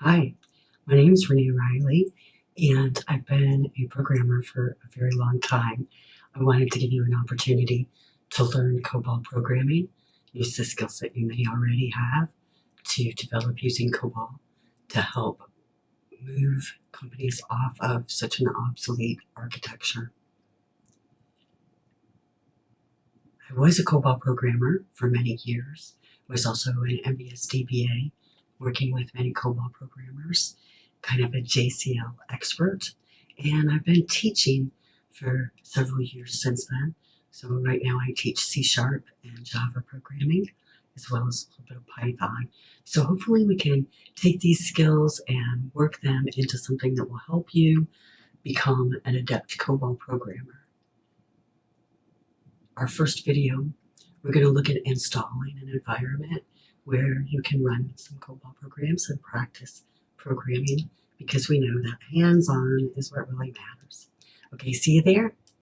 Hi, my name is Renee Riley, and I've been a programmer for a very long time. I wanted to give you an opportunity to learn COBOL programming, use the skills that you may already have to develop using COBOL to help move companies off of such an obsolete architecture. I was a COBOL programmer for many years. I was also an MBS DBA, working with many COBOL programmers, kind of a JCL expert, and I've been teaching for several years since then. So right now I teach C# and Java programming, as well as a little bit of Python. So hopefully we can take these skills and work them into something that will help you become an adept COBOL programmer. Our first video, we're going to look at installing an environment where you can run some COBOL programs and practice programming, because we know that hands-on is what really matters. Okay, see you there.